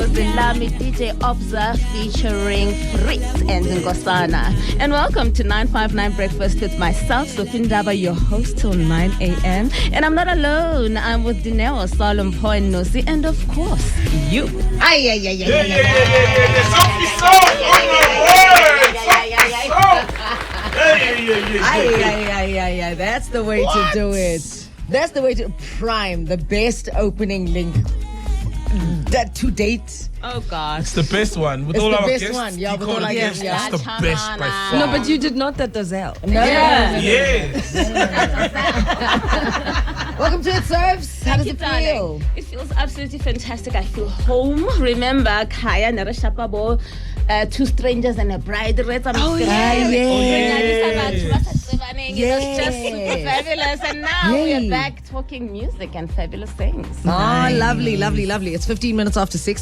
Zilami DJ Obza featuring Fritz and Ngosana. And welcome to 959 Breakfast with myself, Sophie Ndaba, your host till 9 a.m. And I'm not alone. I'm with Dineo Sol Phenduka, and of course, you. Sophie Sol! That's the way to do it. That's the way to prime the best opening link that to date. Oh gosh, it's the best one with it's all the our best guests. one. Yeah, with all our guests. That's the best by far. No, but you did not that Dazelle. No. Yes. Welcome to It Serves. How does it feel? It feels absolutely fantastic. I feel home. Remember, Kaya Narashapabo, two strangers and a bride. Yes. It was just super fabulous. And now we're back talking music and fabulous things. Oh, lovely. It's 15 minutes after 6.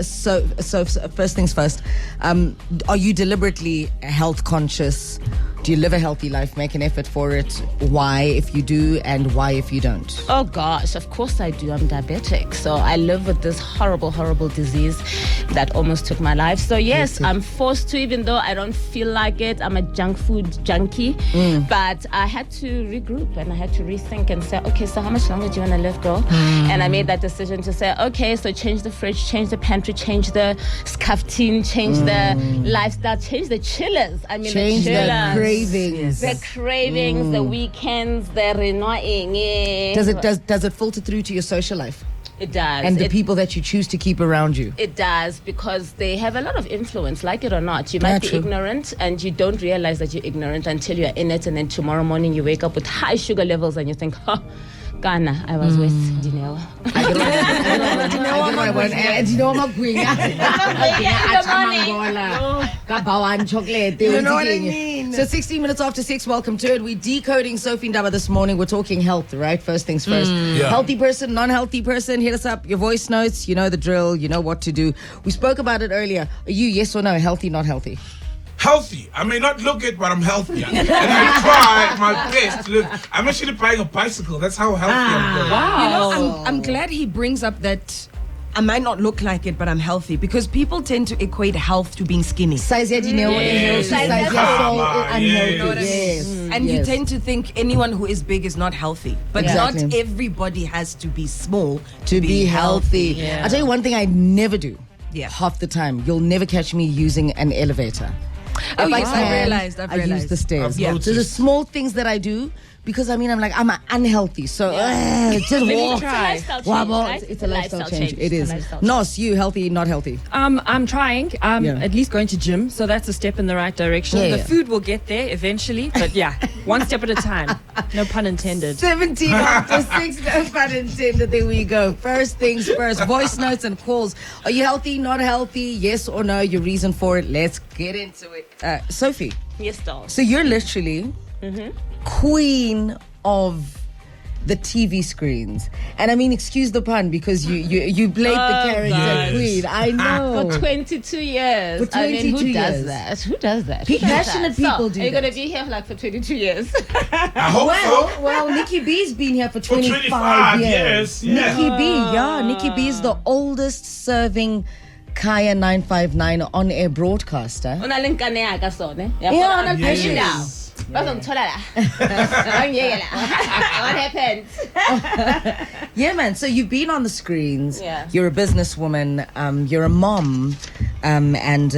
So first things first. Are you deliberately health conscious? Do you live a healthy life? Make an effort for it? Why, if you do, and why, if you don't? Oh gosh, of course I do. I'm diabetic, so I live with this horrible disease that almost took my life. So yes, I'm forced to, even though I don't feel like it. I'm a junk food junkie, but I had to regroup and I had to rethink and say, okay, so how much longer do you want to live, girl? And I made that decision to say, okay, so change the fridge, change the pantry, change the scafftin, change the lifestyle, change the chillers. I mean, change the chillers. Cravings. The cravings, the weekends, the annoying. Does it filter through to your social life? It does. And the people that you choose to keep around you? It does, because they have a lot of influence, like it or not. You might be ignorant and you don't realize that you're ignorant until you're in it, and then tomorrow morning you wake up with high sugar levels and you think, Ghana, I was with Dineo. You know what I mean? So 16 minutes after 6, welcome to it. We're decoding Sophie Ndaba this morning. We're talking health, right? First things first. Healthy person, non-healthy person, hit us up. Your voice notes, you know the drill, you know what to do. We spoke about it earlier. Are you, yes or no, healthy, not healthy? Healthy. I may not look it, but I'm healthier. And I try my best to look. I'm actually buying a bicycle. That's how healthy I'm going. Wow. You know, I'm glad he brings up that I might not look like it, but I'm healthy, because people tend to equate health to being skinny. Size Dineo, And you tend to think anyone who is big is not healthy. But not everybody has to be small to be healthy. Yeah. I'll tell you one thing I never do. Half the time. You'll never catch me using an elevator. I've realized. I use the stairs. So the small things that I do, because I'm unhealthy. So just walk. It's a lifestyle change. It is. Nos, you healthy, not healthy? I'm trying. At least going to gym, so that's a step in the right direction. The food will get there eventually, but one step at a time. No pun intended. 17 after 6, no pun intended. There we go. First things first. Voice notes and calls. Are you healthy, not healthy? Yes or no? Your reason for it. Let's get into it. Sophie. Yes, doll. So you're literally queen of the TV screens, and I mean, excuse the pun, because you played the character queen. I know. For 22 years. For 22 who years. does that? Who does that? Passionate people do. Are you going to be here for 22 years? I hope so. Well, Nikki B's been here for 25 years. Nikki B is the oldest serving Kaya 959 on-air broadcaster. What happened? Yeah, man. So you've been on the screens. Yeah. You're a businesswoman. You're a mom. And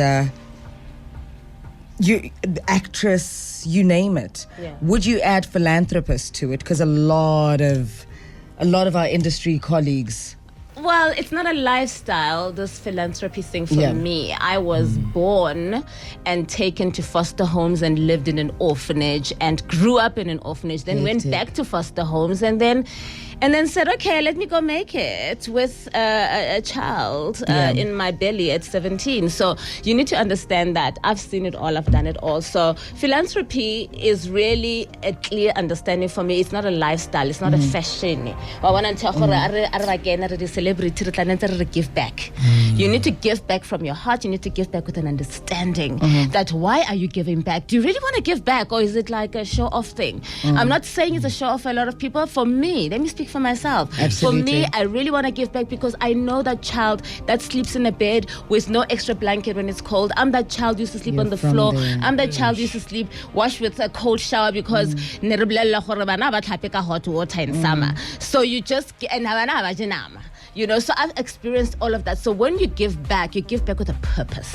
you actress. You name it. Yeah. Would you add philanthropist to it? Because a lot of our industry colleagues. Well, it's not a lifestyle, this philanthropy thing for me. I was born and taken to foster homes and lived in an orphanage and grew up in an orphanage, then went back to foster homes and then said, okay, let me go make it with a child in my belly at 17. So you need to understand that I've seen it all, I've done it all. So philanthropy is really a clear understanding for me. It's not a lifestyle, it's not a fashion. Give back. You need to give back from your heart. You need to give back with an understanding that why are you giving back? Do you really want to give back, or is it like a show-off thing? I'm not saying it's a show-off for a lot of people. For me, let me speak for myself. Absolutely. For me, I really want to give back because I know that child that sleeps in a bed with no extra blanket when it's cold. I'm that child who used to sleep on the floor. I'm that child who used to sleep, wash with a cold shower because hot water in summer. So you just so I've experienced all of that. So when you give back with a purpose.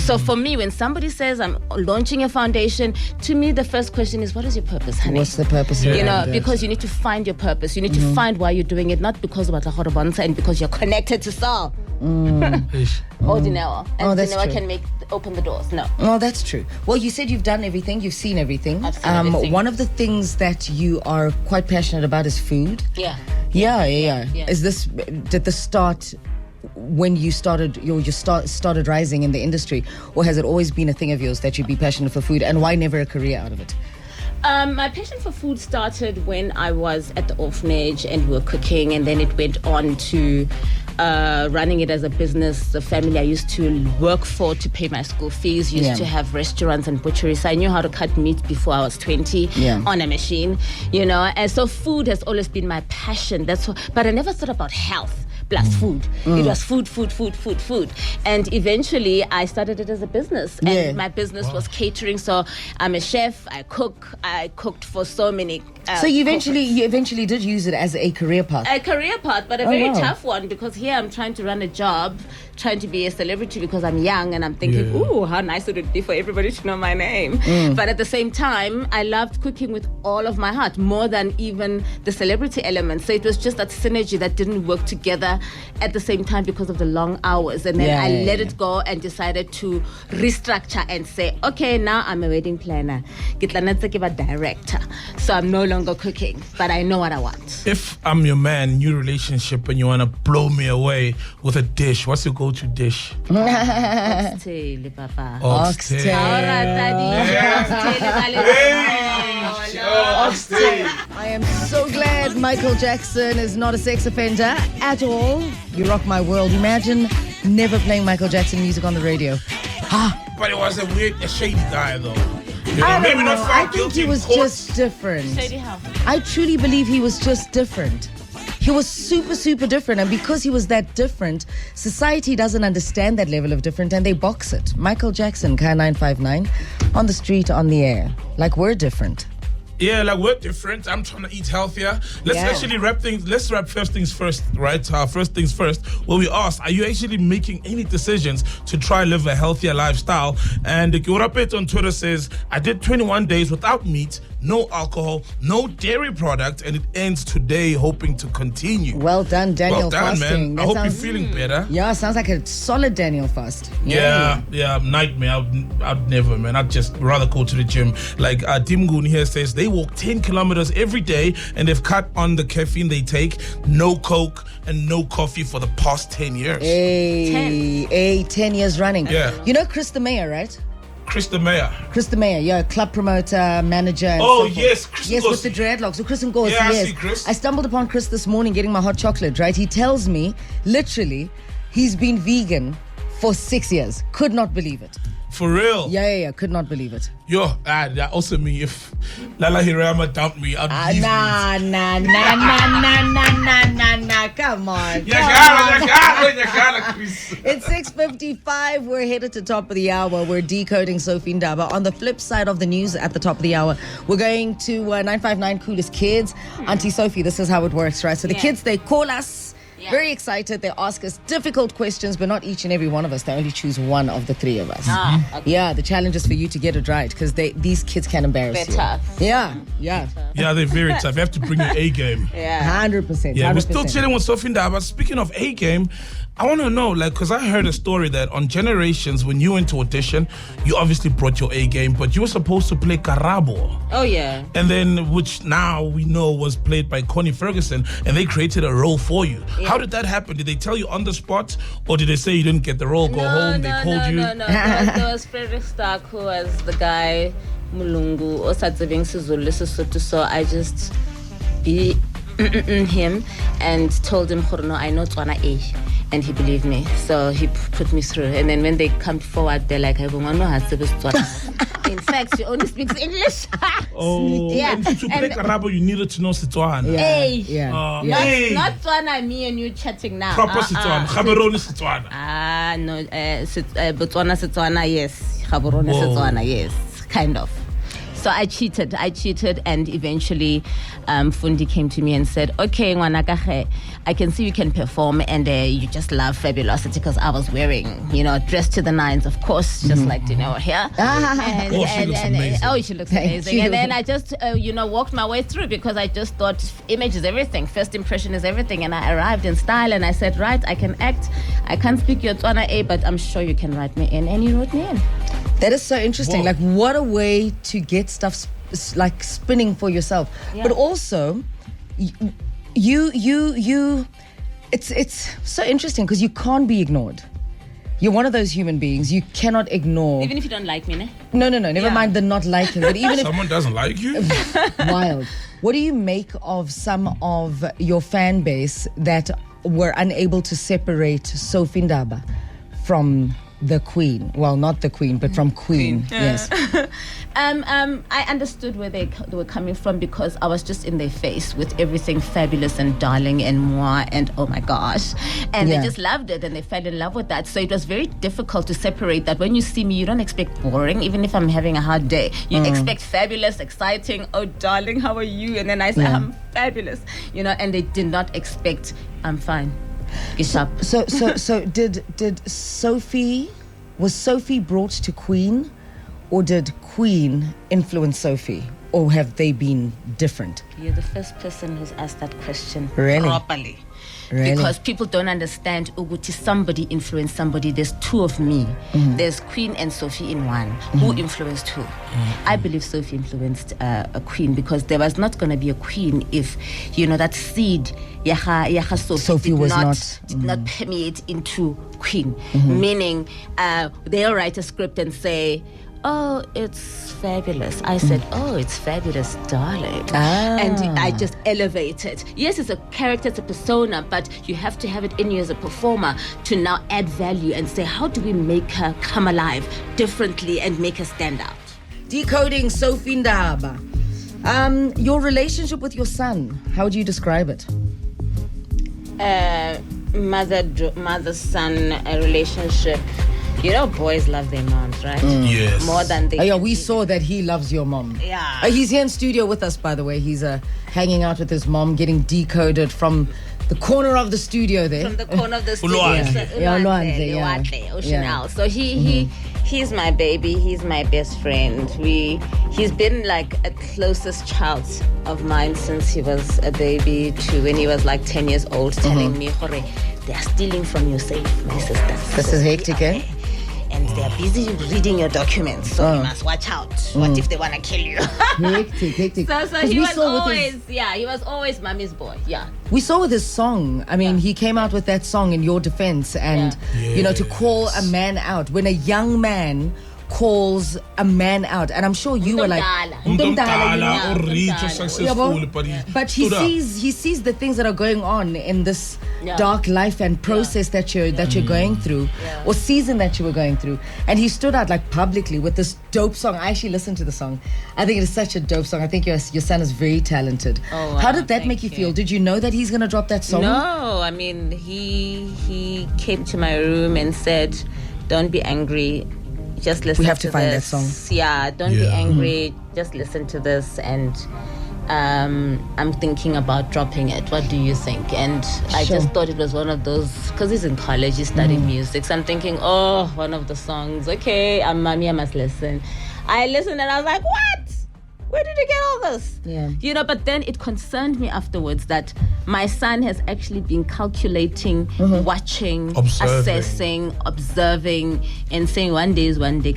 So for me, when somebody says I'm launching a foundation, to me the first question is, what is your purpose, honey? What's the purpose? Because you need to find your purpose. You need to find why you're doing it, not because of and because you're connected to Sol. Or Dineo. And Dineo can open the doors. No. Oh, that's true. Well, you said you've done everything. You've seen everything. I've seen everything. One of the things that you are quite passionate about is food. Yeah. Is this, did this start when you started started rising in the industry, or has it always been a thing of yours that you'd be passionate for food, and why never a career out of it? My passion for food started when I was at the orphanage and we were cooking, and then it went on to running it as a business. The family I used to work for to pay my school fees used to have restaurants and butcheries. So I knew how to cut meat before I was 20 on a machine, and so food has always been my passion. But I never thought about health plus food. It was food. And eventually I started it as a business, and my business was catering. So I'm a chef, I cooked for so many so you eventually did use it as a career path. A career path, but a very tough one, because here I'm trying to run a job, trying to be a celebrity because I'm young, and I'm thinking, ooh, how nice would it be for everybody to know my name. But at the same time, I loved cooking with all of my heart, more than even the celebrity element. So it was just that synergy that didn't work together at the same time because of the long hours. And then I let it go and decided to restructure and say, okay, now I'm a wedding planner. A director. So I'm no longer cooking, but I know what I want. If I'm your man, new relationship, and you want to blow me away with a dish, what's your go-to dish? Oxtail, papa. Oxtail. Oxtail. I am so glad Michael Jackson is not a sex offender at all. You rock my world. Imagine never playing Michael Jackson music on the radio. But it was a shady guy, though. Maybe not found I think he was just different. Shady how? I truly believe he was just different. He was super, super different. And because he was that different, society doesn't understand that level of different, and they box it. Michael Jackson, Kaya 959, on the street, on the air. Like, we're different. Yeah, like we're different. I'm trying to eat healthier. Let's actually wrap things. Let's wrap first things first, right? First things first. Well, we asked, are you actually making any decisions to try live a healthier lifestyle? And Kiorapet on Twitter says, I did 21 days without meat, no alcohol, no dairy product, and it ends today, hoping to continue. Well done, Daniel. Well done, fasting. man. I hope you're feeling better. Yeah, sounds like a solid Daniel fast. Yeah, nightmare. I'd never, man. I'd just rather go to the gym. Like Dimgun here says, they walk 10 kilometers every day, and they've cut on the caffeine they take. No Coke and no coffee for the past 10 years. 10 years running. Yeah. You know Chris the Mayor, right? Chris the Mayor. Chris the Mayor, yeah, club promoter, manager. And oh, so yes, Chris. Yes, with the dreadlocks. So Chris Ngozi, yeah, yes. I see Chris. I stumbled upon Chris this morning getting my hot chocolate, right? He tells me, literally, he's been vegan for 6 years. Could not believe it. For real? Yeah. Could not believe it. Yo, that also mean if Lala Hirama dumped me, I'd leave Nah. Come on. You gotta, Chris. It's 6:55. We're headed to top of the hour. We're decoding Sophie Ndaba. On the flip side of the news at the top of the hour, we're going to 959 Coolest Kids. Auntie Sophie, this is how it works, right? So the kids, they call us. Very excited. They ask us difficult questions, but not each and every one of us. They only choose one of the three of us. Okay. Yeah, the challenge is for you to get it right, because these kids can embarrass you. They're tough. Yeah. Yeah, they're very tough. You have to bring your A game. 100%. Yeah, we're still chilling with Sophie Ndaba. Speaking of A game, I want to know, because I heard a story that on Generations, when you went to audition, you obviously brought your A game, but you were supposed to play Karabo. Oh, yeah. And then, which now we know was played by Connie Ferguson, and they created a role for you. Yeah. How did that happen? Did they tell you on the spot, or did they say you didn't get the role, go home, they called you? No. There was Frederick Stark, who was the guy, Mulungu, Osatseving Sizulu, so I just be him and told him, no, I know Tswana A. And he believed me, so he put me through. And then when they come forward, they're like, I don't know how to In fact, she only speaks English. Yeah. And to play Karabo, you needed to know Setswana. Not Tswana, me and you chatting now. Proper Setswana. Gaborone Setswana. No. Botswana Setswana, yes. Gaborone Setswana, yes. Kind of. So I cheated, and eventually Fundi came to me and said, okay, Ngwanaka, I can see you can perform, and you just love Fabulosity, because I was wearing, dressed to the nines, of course, just like Dineo here. She looks amazing. She looks amazing. And then I just, walked my way through, because I just thought image is everything. First impression is everything. And I arrived in style, and I said, right, I can act. I can't speak your Tswana, but I'm sure you can write me in. And you wrote me in. That is so interesting. Whoa. Like, what a way to get stuff like spinning for yourself. But also, it's so interesting, because you can't be ignored. You're one of those human beings you cannot ignore. Even if you don't like me, ne? No. Never mind the not liking. But even if someone doesn't like you, wild. What do you make of some of your fan base that were unable to separate Sophie Ndaba from the Queen? Well, not the Queen, but from Queen. Yes. I understood where they were coming from, because I was just in their face with everything fabulous and darling and moi and oh my gosh, and they just loved it and they fell in love with that. So it was very difficult to separate that. When you see me, you don't expect boring, even if I'm having a hard day. You expect fabulous, exciting. Oh darling, how are you? And then I say I'm fabulous, and they did not expect I'm fine. So did Sophie, was Sophie brought to Queen, or did Queen influence Sophie, or have they been different? You're the first person who's asked that question properly. Really? Because people don't understand Uguti, somebody influenced somebody. There's two of me. There's Queen and Sophie in one. Who influenced who? I believe Sophie influenced a Queen, because there was not going to be a Queen if, that seed, Yaha Sophie did not permeate into Queen. Meaning, they'll write a script and say, oh, it's fabulous. I said, oh, it's fabulous, darling. And I just elevate it. Yes, it's a character, it's a persona, but you have to have it in you as a performer to now add value and say, how do we make her come alive differently and make her stand out? Decoding Sophie Ndaba. Your relationship with your son, how do you describe it? Mother-son relationship. Boys love their moms, right? Yes. More than they. We saw that he loves your mom. Yeah. He's here in studio with us, by the way. He's hanging out with his mom, getting decoded from the corner of the studio there. From the corner of the studio. Ocean Al. So he's my baby. He's my best friend. He's been like a closest child of mine since he was a baby to when he was like 10 years old, telling me, Hore, they are stealing from your safe, my sister. This is hectic, eh? And they are busy reading your documents, so you must watch out. What if they want to kill you? Hectic. So he was always mommy's boy. Yeah. We saw with his song. I mean, he came out with that song in your defense, and to call a man out when a young man calls a man out, and I'm sure you were like, but he sees the things that are going on in this dark life and process that you're going through, or season that you were going through, and he stood out like publicly with this dope song. I actually listened to the song. I think it is such a dope song. I think your son is very talented. Oh, wow. How did that make you feel? Did you know that he's gonna drop that song? No, I mean he came to my room and said, "Don't be angry. Just listen. We have to find this. that song. Yeah, don't be angry. Just listen to this." And I'm thinking about dropping it. What do you think? And I just thought it was one of those, because he's in college, he's studying music. So I'm thinking, one of the songs. Okay, mommy, I must listen. I listened and I was like, what? Where did you get all this? Yeah. But then it concerned me afterwards that my son has actually been calculating, watching, assessing, observing, and saying one day is one day,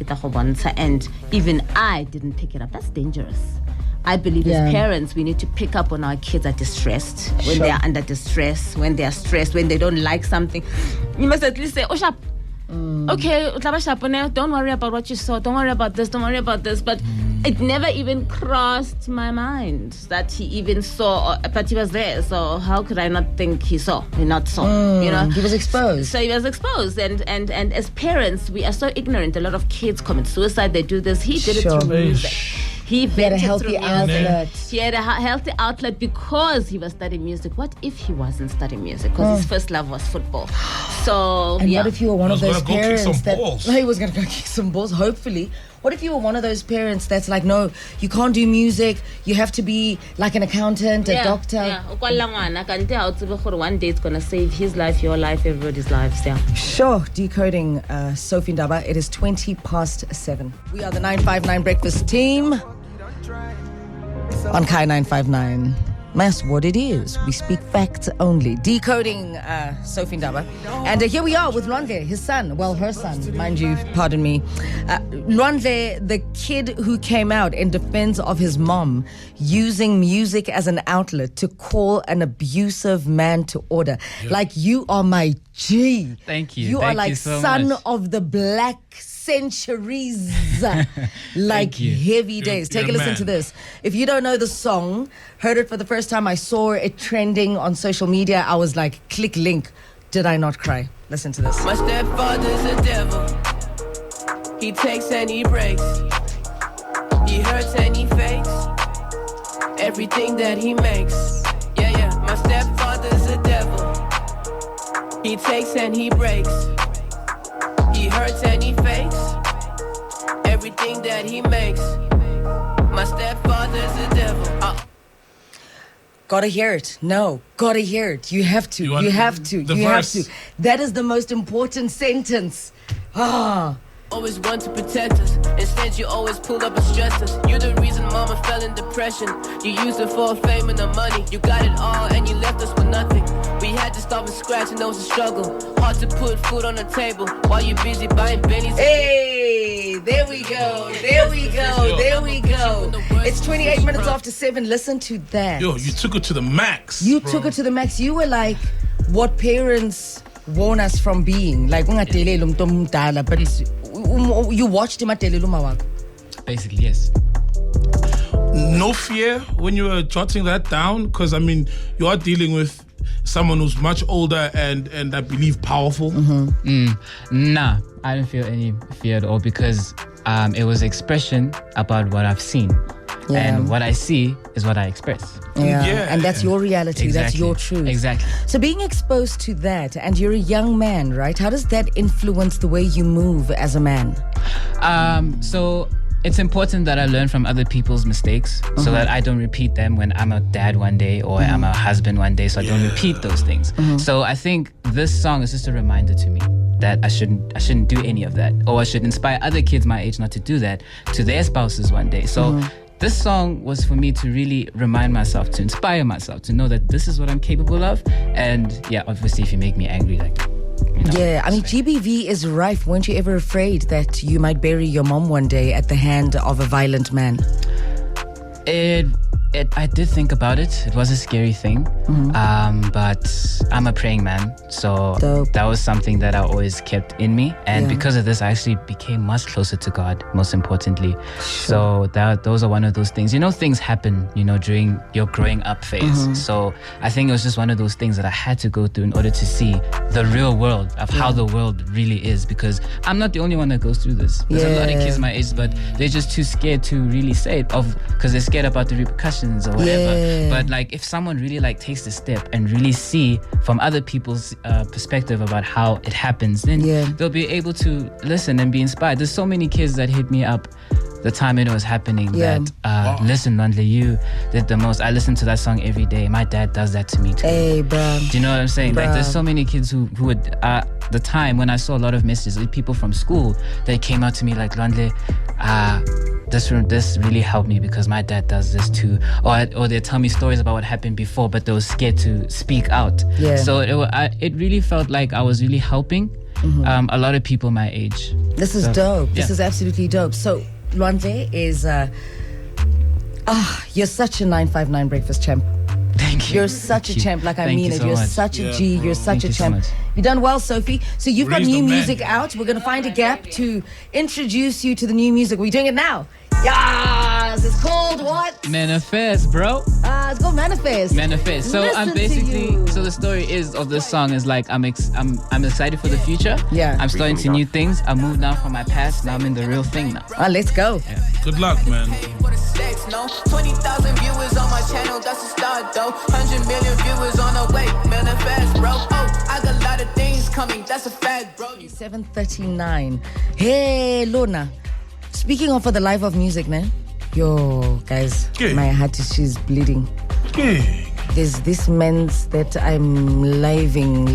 and even I didn't pick it up. That's dangerous. I believe as parents, we need to pick up on our kids are distressed, when they are under distress, when they are stressed, when they don't like something. You must at least say, Oshap, Okay, don't worry about what you saw. Don't worry about this. Don't worry about this. But it never even crossed my mind that he even saw. But he was there. So how could I not think he saw? He not saw. You know, he was exposed. So he was exposed. And as parents, we are so ignorant. A lot of kids commit suicide. They do this. He did it through music. He had a healthy outlet. He had a healthy outlet because he was studying music. What if he wasn't studying music? Because his first love was football. So, and what if you were one of those parents that he was going to go kick some balls? Hopefully. What if you were one of those parents that's like, no, you can't do music. You have to be like an accountant, a doctor. Yeah. One day it's going to save his life, your life, everybody's lives. Yeah. Sure. Decoding Sophie Ndaba. It is 7:20. We are the 959 Breakfast team. On Kai 959. That's what it is. We speak facts only. Decoding Sophie Ndaba. And here we are with Lwandle, his son. Well, her son, mind you, pardon me. Lwandle, the kid who came out in defense of his mom, using music as an outlet to call an abusive man to order. Yep. Like, you are my G. Thank you. You are like so son much. of the black centuries. Like heavy days. Take a listen to this. If you don't know the song, heard it for the first time, I saw it trending on social media, I was like, click link. Did I not cry? Listen to this. My stepfather's a devil. He takes and he breaks. He hurts and he fakes everything that he makes. Yeah. My stepfather's a devil. He takes and he breaks. He hurts and he fakes everything that he makes. My stepfather's a devil. Gotta hear it. No, gotta hear it. You have to. You have to. That is the most important sentence. Always want to protect us. Instead, you always pull up and stress us. You're the reason mama fell in depression. You used it for fame and the money. You got it all and you left us with nothing. We had to start from scratch and that was a struggle. Hard to put food on the table while you're busy buying Benny's. Hey, there we go. It's 7:28. Listen to that. Yo, you took it to the max. Took it to the max. You were like what parents warn us from being. Like, but you watched him at Basically, yes. No fear when you were jotting that down? Because, I mean, you are dealing with someone who's much older and I believe powerful. Nah, I didn't feel any fear at all because it was expression about what I've seen. Yeah. And what I see is what I express. Yeah. And that's your reality. Exactly. That's your truth. Exactly. So being exposed to that, and you're a young man, right? How does that influence the way you move as a man? So it's important that I learn from other people's mistakes so that I don't repeat them when I'm a dad one day or I'm a husband one day, so I don't repeat those things. So I think this song is just a reminder to me that I shouldn't do any of that, or I should inspire other kids my age not to do that to their spouses one day. So this song was for me to really remind myself, to inspire myself, to know that this is what I'm capable of. And yeah, obviously if you make me angry, like, you know, yeah, I mean, GBV is rife. Weren't you ever afraid that you might bury your mom one day at the hand of a violent man? I did think about it. It was a scary thing, but I'm a praying man, so that was something that I always kept in me. And because of this, I actually became much closer to God, most importantly. So those are one of those things. You know, things happen, you know, during your growing up phase. So I think it was just one of those things that I had to go through in order to see the real world of how the world really is, because I'm not the only one that goes through this. There's a lot of kids my age, but they're just too scared to really say it, because they're scared about the repercussions or whatever. But like, if someone really like takes the step and really see from other people's perspective about how it happens, then they'll be able to listen and be inspired. There's so many kids that hit me up the time it was happening that listen, Lwandle, you did the most. I listen to that song every day. My dad does that to me too. Hey, bro. Do you know what I'm saying? Like, there's so many kids who would the time when I saw a lot of messages, like people from school, they came out to me like, Lwandle, this really helped me because my dad does this too, or they tell me stories about what happened before, but they were scared to speak out. So it really felt like I was really helping a lot of people my age. This is dope. This is absolutely dope. So Lwandle is you're such a 959 breakfast champ. Thank you. You're such a champ. Like, I Thank mean you it. so You're much. such a G. You're such Thank a you so champ. much. You've done well, Sophie. So you've got Raise new the man. music out. We're going to find a gap to introduce you to the new music. We're doing it now. Yes, it's called what? Manifest, bro. It's called Manifest. Manifest. So Listen I'm to basically. you. So the story is of this song is like I'm excited for the future. Yeah. I'm starting to new things. I moved on from my past. Now I'm in the real thing now. Let's go. Good luck, man. For the sex, no. 20,000 viewers on my channel, that's a start though. 100 million viewers on the way, manifest, bro. Oh, I got a lot of things coming, that's a fact, bro. 7:39. Hey, Luna. Speaking of for the life of music, man. Yo, guys, Okay. my heart she's bleeding. Okay. There's this man's that I'm living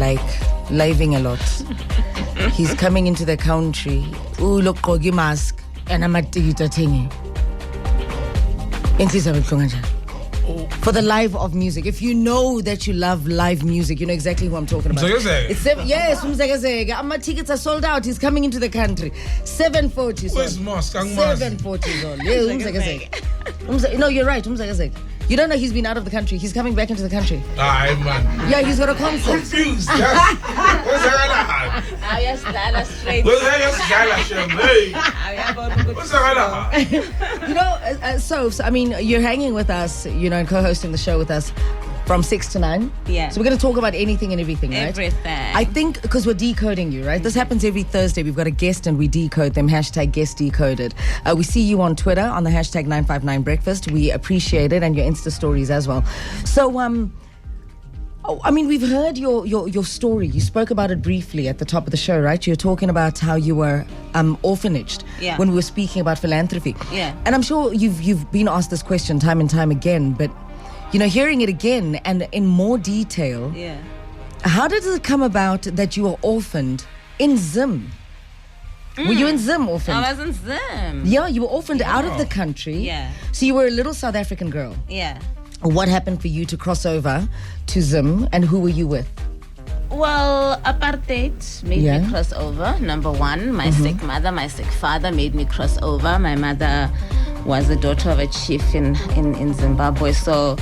a lot. He's coming into the country. Ooh, look, Kogi mask. And I'm at the thing. For the life of music. If you know that you love live music, you know exactly who I'm talking about. Umzekeze. It's yes, Umzekeze. My tickets are sold out. He's coming into the country. 740. Where's Mask? Ang Mask. 740 Zol. Yeah, Umzekeze. No, you're right, Umzekeze. You don't know he's been out of the country. He's coming back into the country. Aye, man. Yeah, he's got a concert. Confused. What's that? Yes, that's straight. What's that? You know, so I mean, you're hanging with us, you know, and co-hosting the show with us from 6 to 9. Yeah. So we're going to talk about anything and everything, right? Everything. I think because we're decoding you, right? This happens every Thursday. We've got a guest and we decode them. #guest decoded. We see you on Twitter on the #959breakfast. We appreciate it, and your Insta stories as well. So, I mean, we've heard your story. You spoke about it briefly at the top of the show, right? You're talking about how you were orphanaged Yeah. when we were speaking about philanthropy. Yeah. And I'm sure you've been asked this question time and time again, but you know, hearing it again and in more detail, Yeah. how did it come about that you were orphaned in Zim? Were you in Zim orphaned? I wasn't them. Yeah, you were orphaned out of the country. Yeah. So you were a little South African girl. Yeah. What happened for you to cross over to Zim, and who were you with? Well, apartheid made Yeah. me cross over. Number one, my sick mother, my sick father made me cross over. My mother was the daughter of a chief in Zimbabwe, so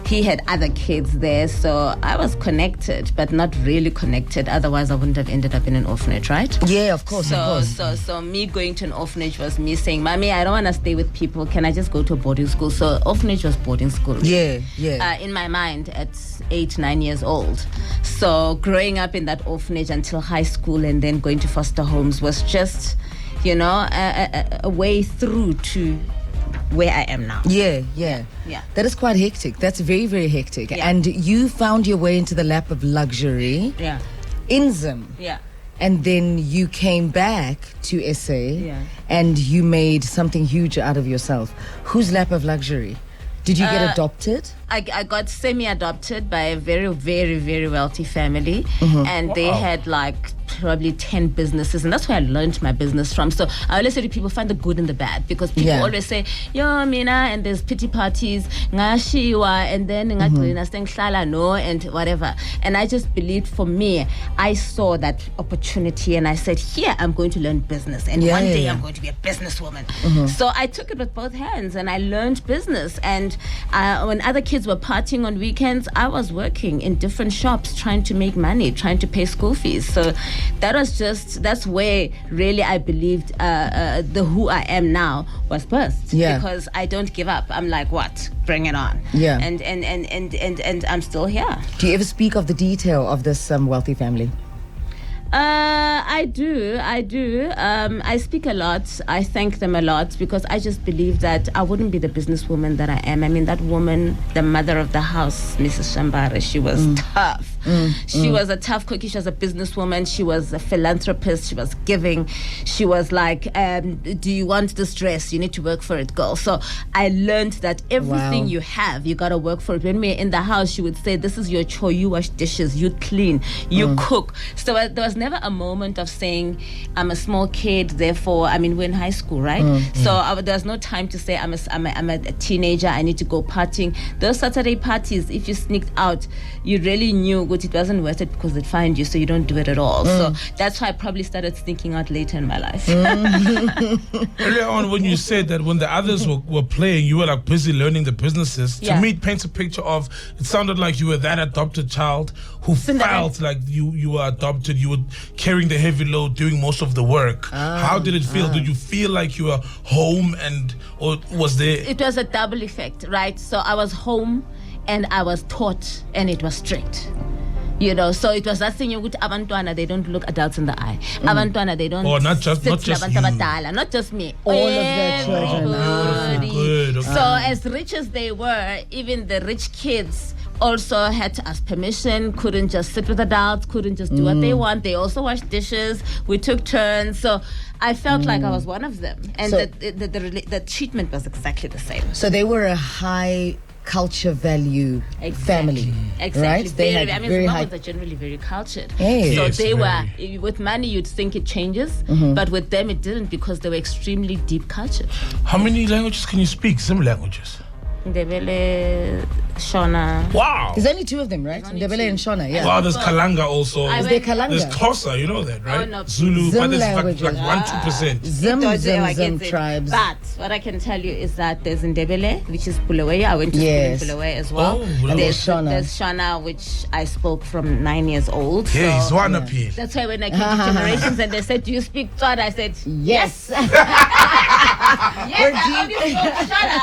he had other kids there. So I was connected, but not really connected. Otherwise, I wouldn't have ended up in an orphanage, right? Yeah, of course, of course. So me going to an orphanage was me saying, "Mommy, I don't want to stay with people. Can I just go to a boarding school?" So orphanage was boarding school. Yeah. In my mind at 8, 9 years old. So growing up in that orphanage until high school and then going to foster homes was just, you know, a way through to where I am now. Yeah. Yeah. That is quite hectic. That's very, very hectic. Yeah. And you found your way into the lap of luxury Yeah. in Zim. Yeah. And then you came back to SA Yeah. and you made something huge out of yourself. Whose lap of luxury? Did you get adopted? I got semi-adopted by a very, very, very wealthy family, and they had like probably 10 businesses, and that's where I learned my business from. So I always say to people, find the good and the bad, because people Yeah. always say, "Yo, mina," and there's pity parties, ngashiwa, and then no, and whatever. And I just believed, for me, I saw that opportunity, and I said, "Here, I'm going to learn business, and one day I'm going to be a businesswoman." So I took it with both hands, and I learned business. And when other kids were partying on weekends, I was working in different shops, trying to make money, trying to pay school fees. So that's where really I believed the who I am now was birthed. Yeah. Because I don't give up. I'm like, what? Bring it on. Yeah. And I'm still here. Do you ever speak of the detail of this wealthy family? I do. I speak a lot. I thank them a lot, because I just believe that I wouldn't be the businesswoman that I am. I mean, that woman, the mother of the house, Mrs. Shambara, she was tough. She was a tough cookie. She was a businesswoman. She was a philanthropist. She was giving. She was like, do you want this dress? You need to work for it, girl. So I learned that everything you have, you got to work for it. When we're in the house, she would say, this is your chore. You wash dishes. You clean. You cook. So there was never a moment point of saying I'm a small kid, therefore, I mean, we're in high school, right? So there's no time to say I'm a teenager, I need to go partying. Those Saturday parties, if you sneaked out, you really knew what it wasn't worth it because they'd find you, so you don't do it at all. So that's why I probably started sneaking out later in my life. Earlier on, when you said that when the others were playing, you were like busy learning the businesses. To me, it paints a picture of, it sounded like you were that adopted child who felt like you were adopted, you were carrying the heavy load, doing most of the work. How did it feel? Did you feel like you were home, or was there? It was a double effect, right? So I was home and I was taught, and it was strict. You know, so it was that thing. You would abantwana, they don't look adults in the eye. Abantwana, they don't. Oh, not just you. Not just me. All of their children. Good. Okay. So as rich as they were, even the rich kids also had to ask permission, couldn't just sit with adults, couldn't just do what they want. They also washed dishes. We took turns. So I felt like I was one of them. And So- the treatment was exactly the same. So they were a high culture value family. Exactly. Right? They had very high. Zimbabweans are generally very cultured. Hey. So Yes, they very. were, with money you'd think it changes, but with them it didn't, because they were extremely deep cultured. How many languages can you speak? Some languages. Ndebele, Shona. Wow. There's only two of them, right? Ndebele and Shona, yeah. Wow, there's Kalanga also. I Is went- there There's Kalanga? Xhosa, you know that, right? no. Zulu, Zim but there's languages. like 1-2%. Zim tribes. But what I can tell you is that there's Ndebele, which is Bulawayo. I went to Yes. school in Bulawayo as well. Oh, Bulawayo. And there's Shona. There's Shona, which I spoke from 9 years old. Yeah, so Zwana Pil. that's why when I came to Generations and they said, "Do you speak Tswana?" I said, Yes. "Yes, I only spoke Shona."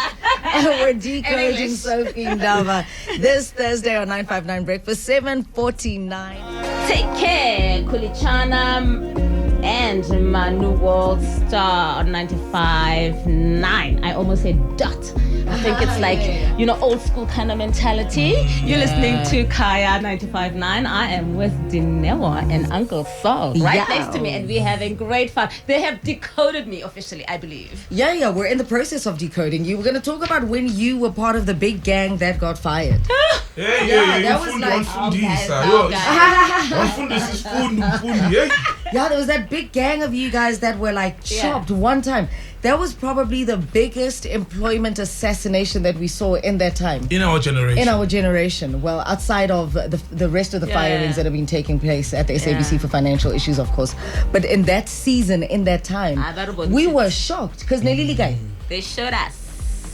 We're decoding English. Sophie Ndaba this Thursday on 959 Breakfast, 7:49. Take care, Kulichana and Manu World Star on 95.9. I almost said dot. I think it's like, old school kind of mentality. You're listening to Kaya 95.9. I am with Dineo and Uncle Sol right next to me, and we're having great fun. They have decoded me officially, I believe. Yeah, we're in the process of decoding you. We're going to talk about when you were part of the big gang that got fired. Yeah. that was like- Yeah, there was that big gang of you guys that were like chopped one time. That was probably the biggest employment assassination that we saw in that time. In our generation. Well, outside of the rest of the firings that have been taking place at the SABC for financial issues, of course. But in that season, in that time, we were shocked because They showed us.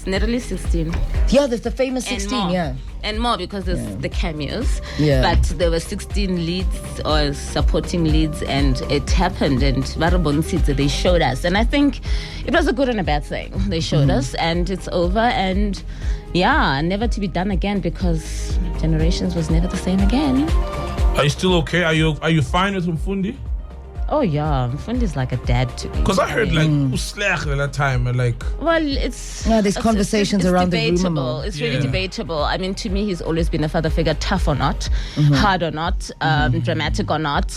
Nearly 16. Yeah, there's the famous 16, And more, because there's the cameos. Yeah. But there were 16 leads or supporting leads, and it happened. And they showed us. And I think it was a good and a bad thing. They showed us, and it's over. And never to be done again, because Generations was never the same again. Are you still okay? Are you fine with Mfundi? Oh yeah, Mfundi's like a dad to me. Because I heard like Uslech at that time, and like. Well, it's there's conversations around the rumor mill. It's really debatable. I mean, to me, he's always been a father figure, tough or not, hard or not, dramatic or not,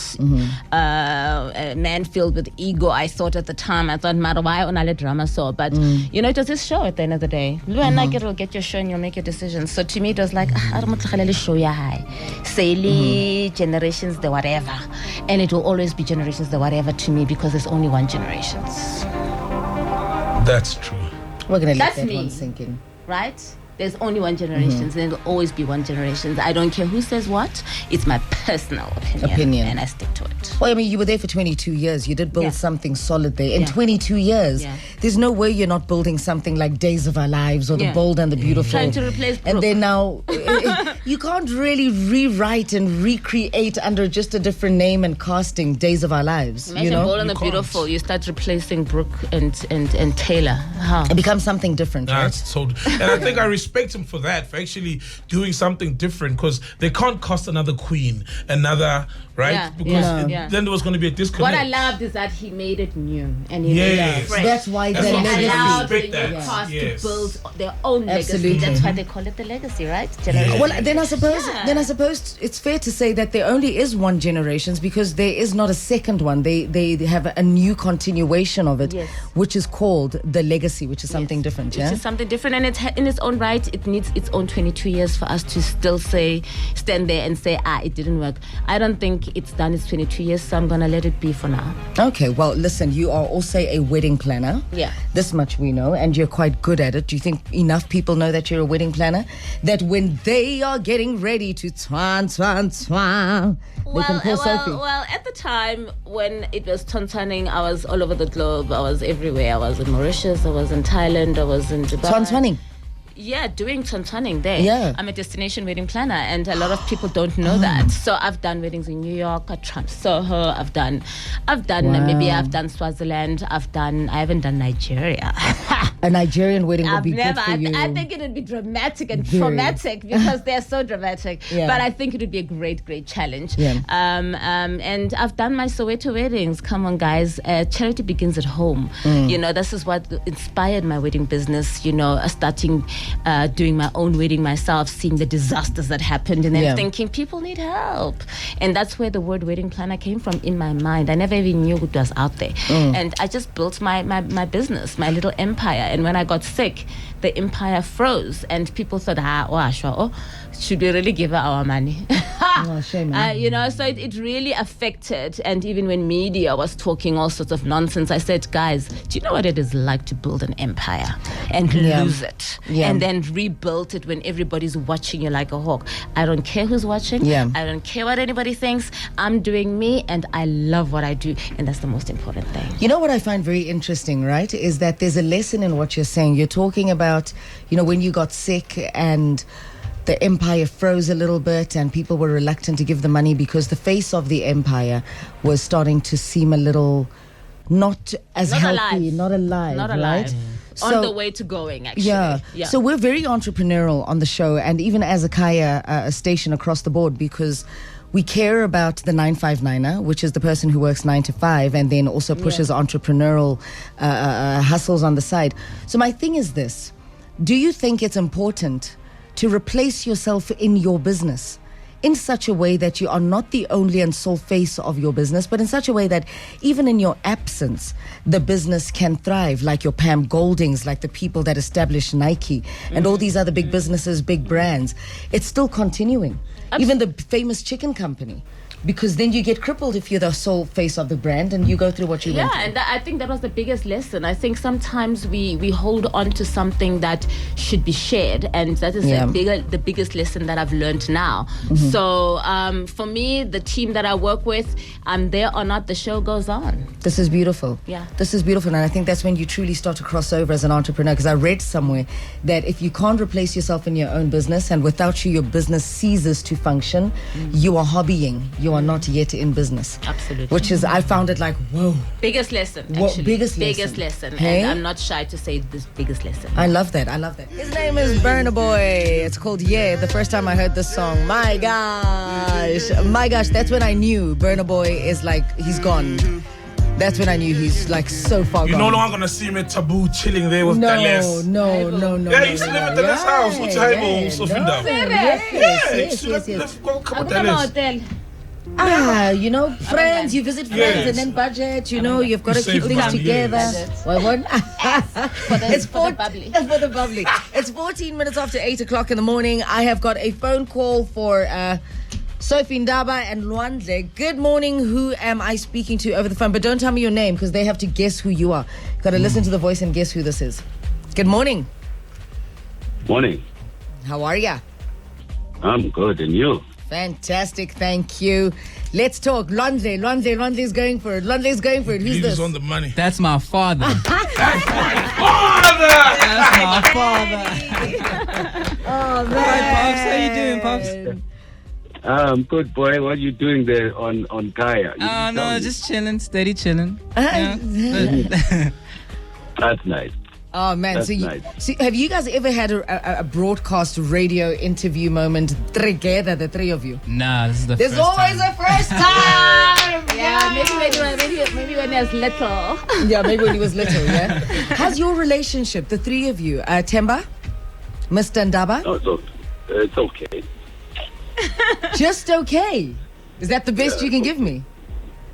a man filled with ego. I thought at the time, I thought, why on all drama so? But it was his show at the end of the day. You'll get your show and you'll make your decisions. So to me, it was like, I don't want to show ya high. Say Generations, the whatever, and it will always be Generations the whatever to me, because there's only one Generations. That's true. We're going to let That's that one me. sink in. Right? There's only one Generations, and there'll always be one Generations. I don't care who says what. It's my personal opinion. And I stick to it. Well, I mean, you were there for 22 years. You did build something solid there. In Yeah. 22 years, there's no way you're not building something like Days of Our Lives or The Bold and the Beautiful. Trying to replace Brooke. And then now, you can't really rewrite and recreate under just a different name and casting Days of Our Lives. Imagine Bold and the Beautiful. You start replacing Brooke and Taylor. How? It becomes something different, right? That's so, and I think I respect him for that, for actually doing something different, because they can't cast another queen, another, right? Yeah, Because yeah. then there was going to be a disconnect. What I loved is that he made it new, and he made it fresh. That's why That's the what I legacy. allowed the respect new that. cast Yes. to build their own Absolutely. legacy. That's why they call it the legacy, right? Well, then then I suppose it's fair to say that there only is one generations because there is not a second one. They have a new continuation of it, which is called the legacy, which is something different. Yeah, which is something different, and it's in its own right. It needs its own 22 years for us to still stand there and say, it didn't work. I don't think it's done its 22 years, so I'm gonna let it be for now. Okay, well, listen, you are also a wedding planner. Yeah, this much we know, and you're quite good at it. Do you think enough people know that you're a wedding planner? That when they are getting ready to twan, they can call Sophie? Well, at the time when it was twanning, I was all over the globe. I was everywhere. I was in Mauritius, I was in Thailand, I was in Dubai. Twanning? Yeah, doing twanning there. Yeah. I'm a destination wedding planner, and a lot of people don't know that. So I've done weddings in New York, Soho, I've done Namibia, I've done Swaziland, I haven't done Nigeria. A Nigerian wedding would be good for you. I think it would be dramatic and traumatic because they're so dramatic. Yeah. But I think it would be a great, great challenge. Yeah. And I've done my Soweto weddings. Come on, guys. Charity begins at home. You know, this is what inspired my wedding business, you know, starting doing my own wedding myself, seeing the disasters that happened, and then thinking people need help. And that's where the word wedding planner came from in my mind. I never even knew it was out there. And I just built my business, my little empire. And when I got sick, the empire froze, and people thought, should we really give her our money? Shame, you know, so it really affected. And even when media was talking all sorts of nonsense, I said, guys, do you know what it is like to build an empire and lose it and then rebuild it when everybody's watching you like a hawk? I don't care who's watching. I don't care what anybody thinks. I'm doing me, and I love what I do, and that's the most important thing. You know what I find very interesting, right, is that there's a lesson in what you're saying. You're talking about, you know, when you got sick and the empire froze a little bit and people were reluctant to give the money because the face of the empire was starting to seem a little not healthy, not alive, right? On the way to going, actually. Yeah. So we're very entrepreneurial on the show, and even as a Kaya station across the board, because we care about the 959er, which is the person who works 9 to 5 and then also pushes entrepreneurial hustles on the side. So my thing is this: do you think it's important to replace yourself in your business in such a way that you are not the only and sole face of your business, but in such a way that even in your absence, the business can thrive, like your Pam Goldings, like the people that established Nike and all these other big businesses, big brands? It's still continuing. Even the famous chicken company. Because then you get crippled if you're the sole face of the brand and you go through what you went through. And I think that was the biggest lesson. I think sometimes we hold on to something that should be shared, and that is the biggest lesson that I've learned now. So for me, the team that I work with, I'm there or not, the show goes on. This is beautiful. Yeah. This is beautiful, and I think that's when you truly start to cross over as an entrepreneur, because I read somewhere that if you can't replace yourself in your own business, and without you, your business ceases to function, you are hobbying. You are not yet in business. Absolutely. Which is, I found it like, whoa. Biggest lesson, actually. Biggest lesson. Hey? And I'm not shy to say this biggest lesson. I love that. His name is Burna Boy. It's called Yeah. The first time I heard this song, my gosh, that's when I knew Burna Boy is like, he's gone. That's when I knew he's like so far gone. You're no longer gonna see him at Taboo chilling there with Dallas. No. Yeah, he used to live at Dallas' house. What's your name? Sophie Ndaba. Yes. You know, friends, you visit friends and then budget, you know, you've got to keep things together. It's for the bubbly. It's 14 minutes after 8 o'clock in the morning. I have got a phone call for Sophie Ndaba and Luandle. Good morning. Who am I speaking to over the phone? But don't tell me your name, because they have to guess who you are. Got to listen to the voice and guess who this is. Good morning. Morning. How are ya? I'm good, and you? Fantastic, thank you. Let's talk. Luandle's going for it. Who's He's this? on the money. That's my father. Father! That's my father. Oh, man. Hi, Pops. How you doing, Pops? Good, boy. What are you doing there on Kaya? No, just chilling, steady chilling. That's nice. Oh, man. That's So nice. have you guys ever had a broadcast radio interview moment together, the three of you? Nah, this is the There's first always time. a first time. Maybe when he was little. Yeah, maybe when he was little, yeah. How's your relationship, the three of you? Temba? Mr. Ndaba? No, it's okay. Just okay. Is that the best you can give me?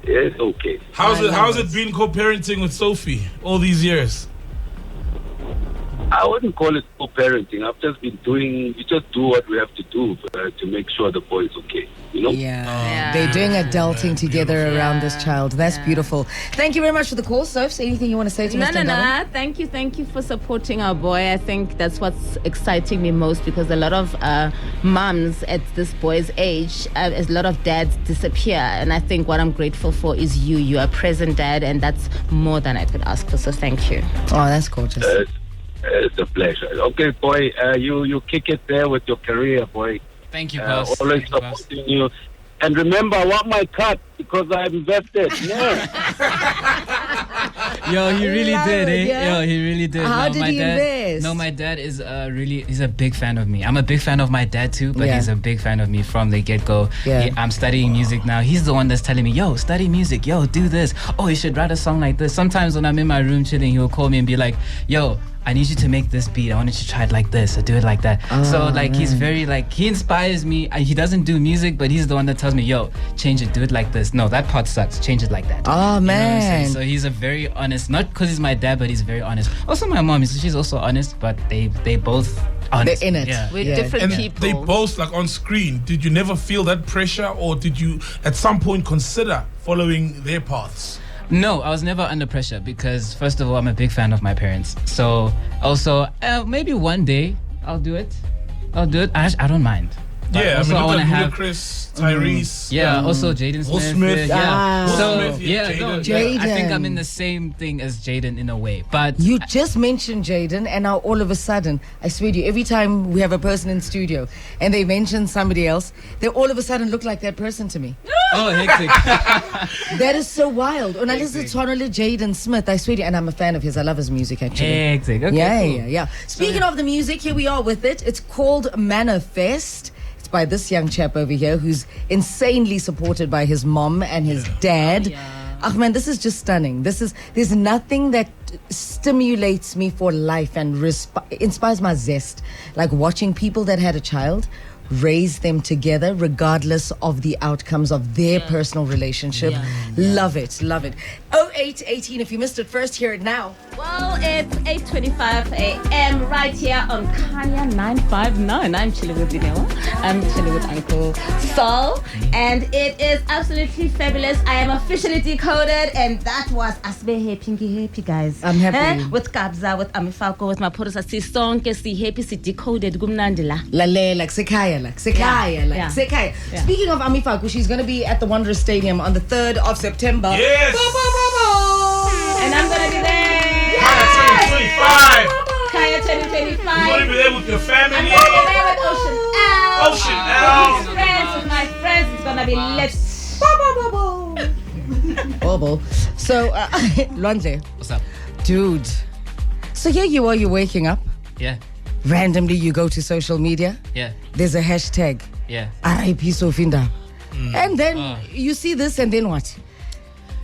Yes, okay. How's it been co-parenting with Sophie all these years? I wouldn't call it co-parenting. I've just been we just do what we have to do to make sure the boy is okay. You know? Yeah. They're doing adulting together around this child. That's beautiful. Thank you very much for the call, Soph. Anything you want to say to Mr. Ndaba? Thank you for supporting our boy. I think that's what's exciting me most, because a lot of moms at this boy's age, a lot of dads disappear, and I think what I'm grateful for is you are a present dad, and that's more than I could ask for, so thank you. Oh, that's gorgeous. It's a pleasure. Okay, boy, you kick it there with your career, boy. Thank you, boss. Always supporting you. And remember, I want my cut because I've invested. Yeah. Yo, he really did, eh? Yeah. Yo, he really did. How did he invest? No, my dad is he's a big fan of me. I'm a big fan of my dad too, but he's a big fan of me from the get-go. Yeah. I'm studying music now. He's the one that's telling me, yo, study music. Yo, do this. Oh, you should write a song like this. Sometimes when I'm in my room chilling, he'll call me and be like, yo, I need you to make this beat. I want you to try it like this or do it like that. So like he's very like, he inspires me. He doesn't do music, but he's the one that tells me, yo, change it, do it like this. No, that part sucks. Change it like that. Oh, You know what I'm man. saying? So he's a very honest, not because he's my dad, but he's very honest. Also my mom, she's also honest, but they both honest. They're in it. Yeah. We're different And people. they both, like, on screen, did you never feel that pressure, or did you at some point consider following their paths? No, I was never under pressure because first of all, I'm a big fan of my parents. So also, maybe one day I'll do it. I don't mind. But Yeah, also, I I mean, want to look at have. Tyrese, Tyrese. Also Jaden Will Smith. Smith. Yeah. Will So Smith, Jaden. I think I'm in the same thing as Jaden in a way. But You just mentioned Jaden, and now all of a sudden, I swear to you, every time we have a person in studio and they mention somebody else, they all of a sudden look like that person to me. oh, hectic. That is so wild. When I listen to Jaden Smith, I swear to you, and I'm a fan of his. I love his music, actually. Hectic. Okay, cool. Yeah. Speaking of the music, here we are with it. It's called Manifest. It's by this young chap over here who's insanely supported by his mom and his dad. Man, this is just stunning. There's nothing that stimulates me for life and inspires my zest like watching people that had a child raise them together regardless of the outcomes of their personal relationship. Love it. 0818, if you missed it first, hear it now. Well, it's 8:25 a.m. right here on Kaya 959. I'm chilling with Dineo. I'm chilling with Uncle Sol. And it is absolutely fabulous. I am officially decoded. And that was Asbe Happy, guys. I'm happy. With Kabza, with Amifako, with Mapurisa. Si sonke si happy, si decoded. Gumnandila. Lale, like Sekaya. Speaking of Amifaku, she's going to be at the Wanderers Stadium on the 3rd of September. Yes! And I'm going to be there. Kaya 2025! Kaya 2025. You're going to be there with your family. I'm going to be there with Ocean L. Ocean L. With my friends. It's going to be lit. Bobo. So, Lwandle. What's up? Dude. So here you are, you're waking up. Yeah. Randomly you go to social media. Yeah. There's a hashtag. Yeah. RIP Sophie Ndaba. And then you see this and then what?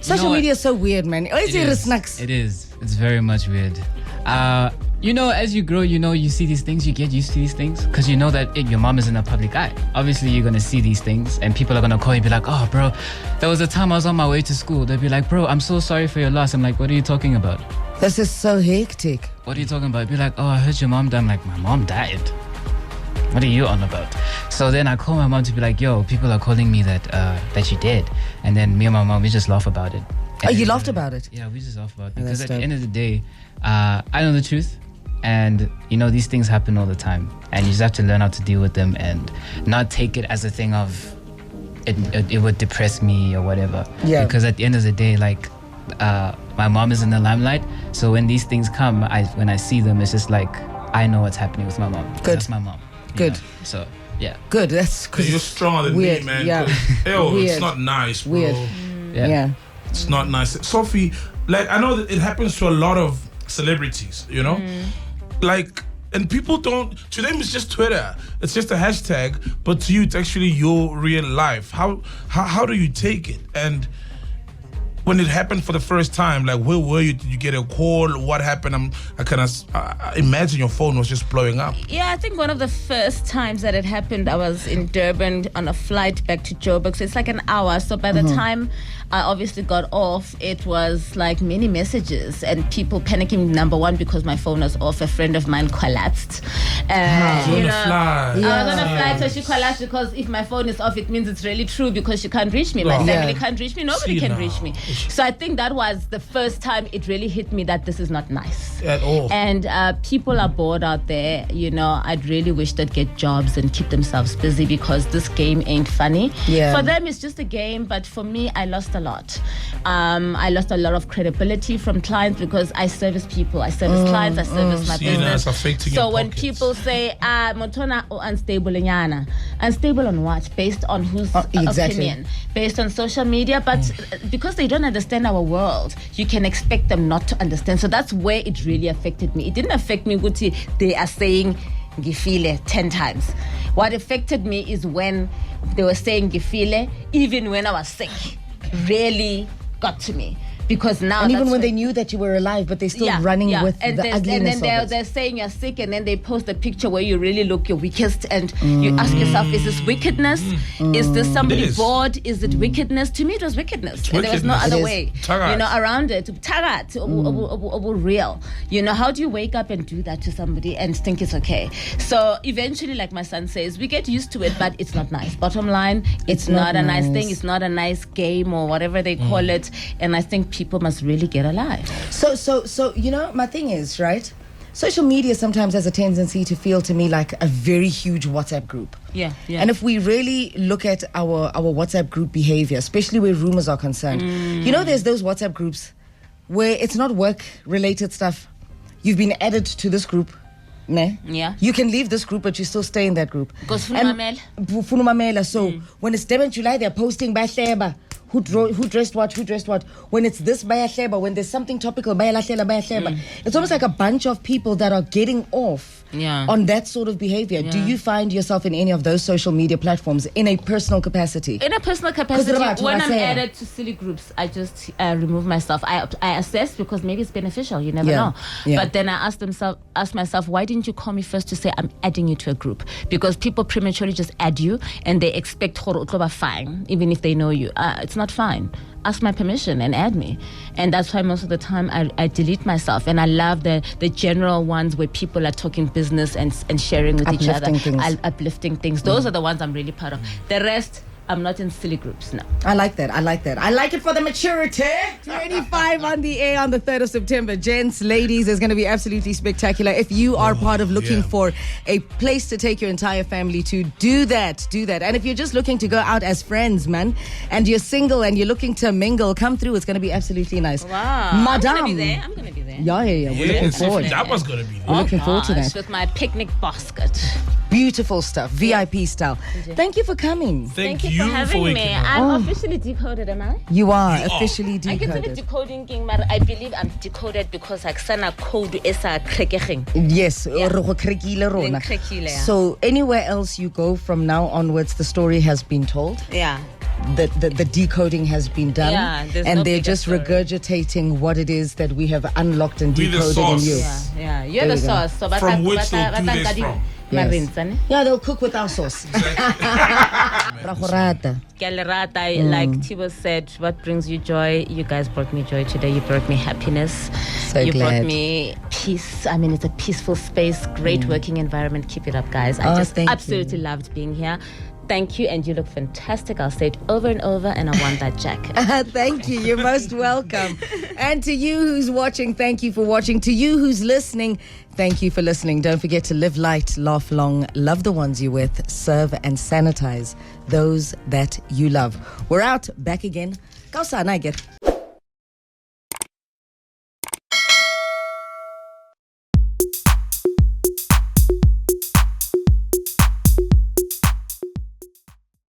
Social media is so weird, man. It is. It's very much weird. As you grow, you see these things, you get used to these things because you know that your mom is in a public eye. Obviously, you're going to see these things and people are going to call you and be like, oh, bro, there was a time I was on my way to school. They'll be like, bro, I'm so sorry for your loss. I'm like, what are you talking about? This is so hectic. What are you talking about? Be like, oh, I heard your mom died. I'm like, my mom died? What are you on about? So then I call my mom to be like, yo, people are calling me that she did. And then me and my mom, we just laugh about it. Oh, you laughed about it? Yeah, we just laugh about it. Because that's at the dope. end of the day, I know the truth. And, these things happen all the time. And you just have to learn how to deal with them and not take it as a thing of it would depress me or whatever. Yeah. Because at the end of the day, like, my mom is in the limelight. So when these things come, when I see them, it's just like, I know what's happening with my mom. Good. That's my mom. Good. So, yeah. Good. That's cause You're stronger than weird. me, man. Yeah. Ew, Weird. it's not nice, bro. Weird. Yeah. It's not nice. Sophie, like, I know that it happens to a lot of celebrities, Like, and people don't, to them it's just Twitter. It's just a hashtag, but to you it's actually your real life. How do you take it? And When it happened for the first time, like where were you? Did you get a call? What happened? I kind of imagine your phone was just blowing up. Yeah, I think one of the first times that it happened, I was in Durban on a flight back to Joburg. So it's like an hour. So by the time I obviously got off, it was like many messages and people panicking. Number one, because my phone was off. A friend of mine collapsed. I was on a flight. I was on a flight, so she collapsed because if my phone is off, it means it's really true because she can't reach me. My family can't reach me. Nobody can reach me. So I think that was the first time it really hit me that this is not nice at all. And people are bored out there. I'd really wish they'd get jobs and keep themselves busy because this game ain't funny. For them, it's just a game, but for me, I lost a lot. I lost a lot of credibility from clients because I service people. I service clients. I service my business. So when people say, Motona unstable inyana, unstable on what? Based on whose opinion? Based on social media, but because they don't understand our world, you can expect them not to understand. So that's where it really affected me. It didn't affect me, Guti, they are saying Gifile 10 times. What affected me is when they were saying Gifile, even when I was sick, really got to me. Because now, and even when they knew that you were alive, but they're still running with the ugliness and then of they're saying you're sick, and then they post a picture where you really look your weakest, and you ask yourself, is this wickedness? Is this somebody bored? Is it wickedness? To me, it was wickedness. And there was no other way, around it. Tagat, real. How do you wake up and do that to somebody and think it's okay? So eventually, like my son says, we get used to it, but it's not nice. Bottom line, it's not a nice thing. It's not a nice game or whatever they call it. And I think people must really get alive. So my thing is, right? Social media sometimes has a tendency to feel to me like a very huge WhatsApp group. Yeah. And if we really look at our WhatsApp group behavior, especially where rumors are concerned, there's those WhatsApp groups where it's not work-related stuff. You've been added to this group. Ne? Yeah. You can leave this group, but you still stay in that group. Because Funumamela. So when it's 7 July, they're posting Bahleba. Who dressed what? When it's this Bayahleba, when there's something topical, Bayahleba. It's almost like a bunch of people that are getting off on that sort of behavior. Do you find yourself in any of those social media platforms in a personal capacity? In a personal capacity, when I'm added to silly groups, I just remove myself. I assess because maybe it's beneficial. You never know. But then I ask myself, why didn't you call me first to say I'm adding you to a group? Because people prematurely just add you and they expect fine, even if they know you. It's not fine. Ask my permission and add me. And that's why most of the time I delete myself. And I love the general ones where people are talking business and sharing with each other. Uplifting things. Those are the ones I'm really proud of. The rest, I'm not in silly groups, no. I like that. I like it for the maturity. 25 on the air on the 3rd of September. Gents, ladies, it's going to be absolutely spectacular. If you are part of looking for a place to take your entire family to, do that. And if you're just looking to go out as friends, man, and you're single and you're looking to mingle, come through. It's going to be absolutely nice. Wow. Madam. I'm going to be there. Yeah. We're looking forward. Sophie Ndaba's going to be there. We're looking forward to that. With my picnic basket. Beautiful stuff. VIP style. Thank you for coming. Thank you for having me. I'm officially decoded, am I? You are officially decoded. I get to the decoding thing, but I believe I'm decoded because I sana code esa krekegeng. Yes. So anywhere else you go from now onwards, the story has been told. Yeah. The decoding has been done, and they're just regurgitating what it is that we have unlocked and decoded in you. Yeah. You're the sauce. So from which they'll do this from. Yes. Yeah, they'll cook with our sauce. Like Tibo said, what brings you joy? You guys brought me joy today. You brought me happiness. You brought me peace. I mean, it's a peaceful space, great working environment. Keep it up, guys. I just absolutely loved being here. Thank you, and you look fantastic. I'll say it over and over, and I want that jacket. Thank you. You're most welcome. And to you who's watching, thank you for watching. To you who's listening, thank you for listening. Don't forget to live light, laugh long, love the ones you're with, serve and sanitize those that you love. We're out, back again. Kausa, Niger.